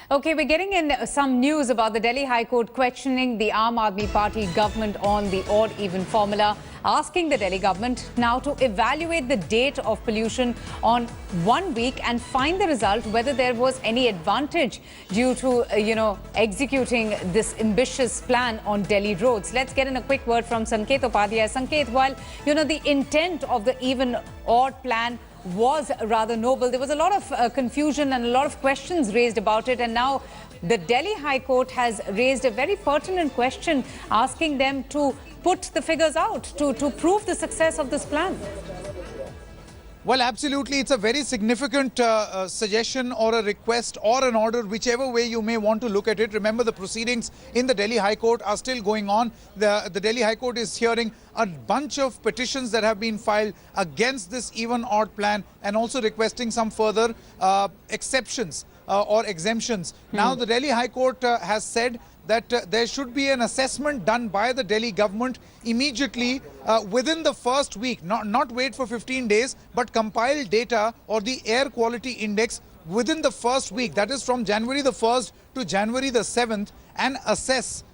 Okay, we're getting in some news about the Delhi High Court questioning the Aam Aadmi Party government on the odd-even formula, asking the Delhi government now to evaluate the date of pollution on 1 week and find the result whether there was any advantage due to, executing this ambitious plan on Delhi roads. Let's get in a quick word from Sanket Upadhyay. Sanket, while, the intent of the even-odd plan was rather noble, there was a lot of confusion and a lot of questions raised about it, and now the Delhi High Court has raised a very pertinent question, asking them to put the figures out to prove the success of this plan. Well, absolutely. It's a very significant suggestion or a request or an order, whichever way you may want to look at it. Remember, the proceedings in the Delhi High Court are still going on. The Delhi High Court is hearing a bunch of petitions that have been filed against this even-odd plan and also requesting some further exceptions or exemptions. Now, the Delhi High Court has said that there should be an assessment done by the Delhi government immediately within the first week, not wait for 15 days, but compile data or the air quality index within the first week, that is from January the 1st to January the 7th, and assess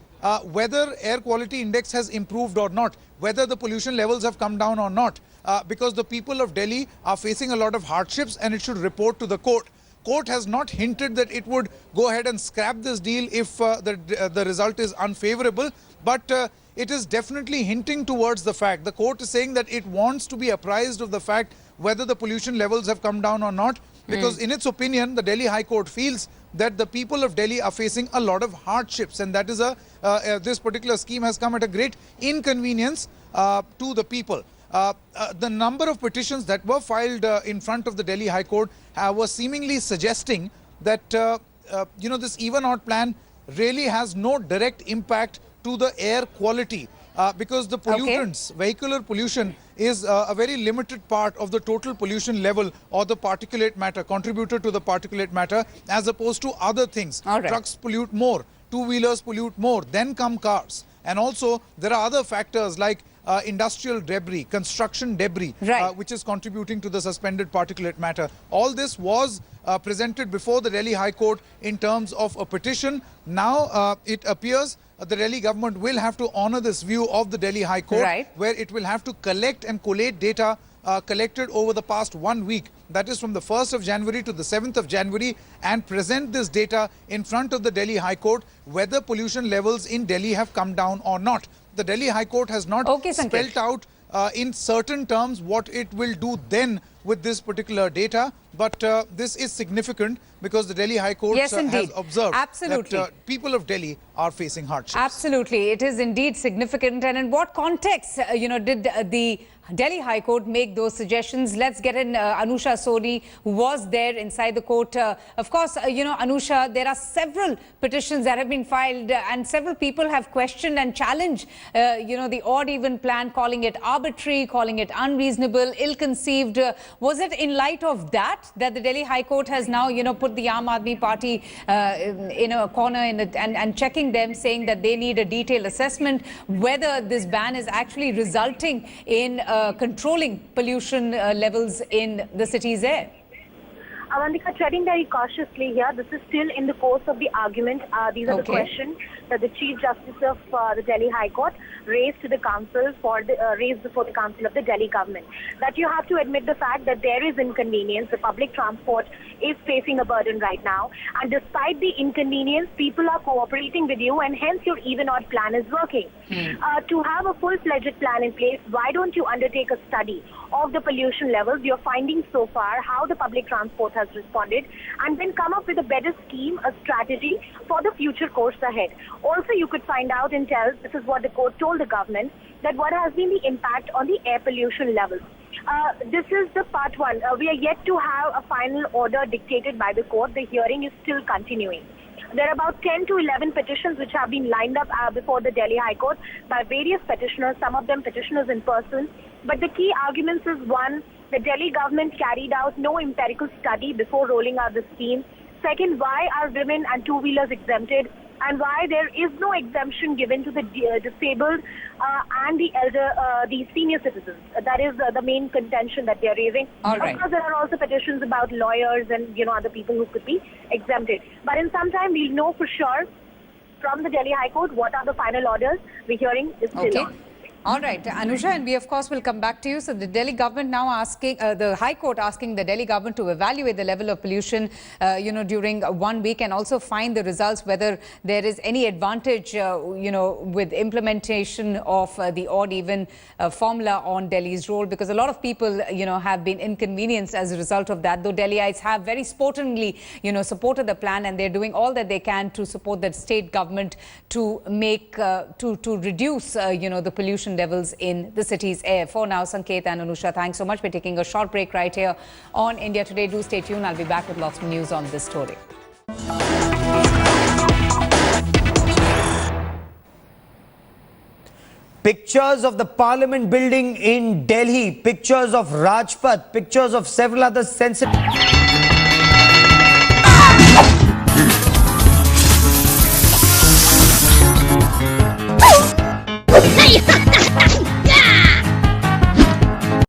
whether air quality index has improved or not, whether the pollution levels have come down or not, because the people of Delhi are facing a lot of hardships and it should report to the court. Court has not hinted that it would go ahead and scrap this deal if the result is unfavorable, but it is definitely hinting towards the fact. The court is saying that it wants to be apprised of the fact whether the pollution levels have come down or not, because in its opinion, the Delhi High Court feels that the people of Delhi are facing a lot of hardships, and that is this particular scheme has come at a great inconvenience to the people. The number of petitions that were filed in front of the Delhi High Court was seemingly suggesting that, this even-odd plan really has no direct impact to the air quality because the pollutants, vehicular pollution, is a very limited part of the total pollution level or the particulate matter, contributor to the particulate matter, as opposed to other things. Trucks pollute more, two-wheelers pollute more, then come cars. And also, there are other factors like industrial debris, construction debris, which is contributing to the suspended particulate matter. All this was presented before the Delhi High Court in terms of a petition. Now, it appears the Delhi government will have to honor this view of the Delhi High Court, where it will have to collect and collate data collected over the past 1 week, that is from the 1st of January to the 7th of January, and present this data in front of the Delhi High Court, whether pollution levels in Delhi have come down or not. The Delhi High Court has not spelled out in certain terms what it will do then with this particular data, but this is significant because the Delhi High Court has observed that people of Delhi are facing hardships. Absolutely. It is indeed significant. And in what context, did the Delhi High Court make those suggestions? Let's get in Anusha Soni, who was there inside the court. Of course, Anusha, there are several petitions that have been filed and several people have questioned and challenged, the odd-even plan, calling it arbitrary, calling it unreasonable, ill-conceived. Was it in light of that the Delhi High Court has now, put the Aam Aadmi Party in a corner and checking them, saying that they need a detailed assessment whether this ban is actually resulting in controlling pollution levels in the city's air? Avantika, treading very cautiously here. This is still in the course of the argument. These are the questions that the Chief Justice of the Delhi High Court raised to the council raised before the council of the Delhi government. That you have to admit the fact that there is inconvenience. The public transport is facing a burden right now, and despite the inconvenience, people are cooperating with you, and hence your even-odd plan is working. To have a full-fledged plan in place, why don't you undertake a study of the pollution levels, your findings so far, how the public transport has responded, and then come up with a better scheme, a strategy for the future course ahead. Also, you could find out and tell, this is what the court told the government, that what has been the impact on the air pollution levels. This is the part one. We are yet to have a final order dictated by the court. The hearing is still continuing. There are about 10 to 11 petitions which have been lined up before the Delhi High Court by various petitioners, some of them petitioners in person. But the key arguments is, one, the Delhi government carried out no empirical study before rolling out the scheme. Second, why are women and two-wheelers exempted? and why there is no exemption given to the disabled and the the senior citizens. That is the main contention that they are raising. All right. Of course, there are also petitions about lawyers and other people who could be exempted. But in some time, we'll know for sure from the Delhi High Court what are the final orders. The hearing is still on. All right, Anusha, and we of course will come back to you. So the Delhi government now asking, the High Court asking the Delhi government to evaluate the level of pollution, during 1 week, and also find the results whether there is any advantage, with implementation of the odd-even formula on Delhi's role, because a lot of people, have been inconvenienced as a result of that. Though Delhiites have very sportingly, supported the plan, and they're doing all that they can to support the state government to make, to reduce, the pollution levels in the city's air. For now, Sanket and Anusha, thanks so much. We're taking a short break right here on India Today. Do stay tuned. I'll be back with lots more news on this story. Pictures of the Parliament building in Delhi, pictures of Rajpath, pictures of several other sensitive...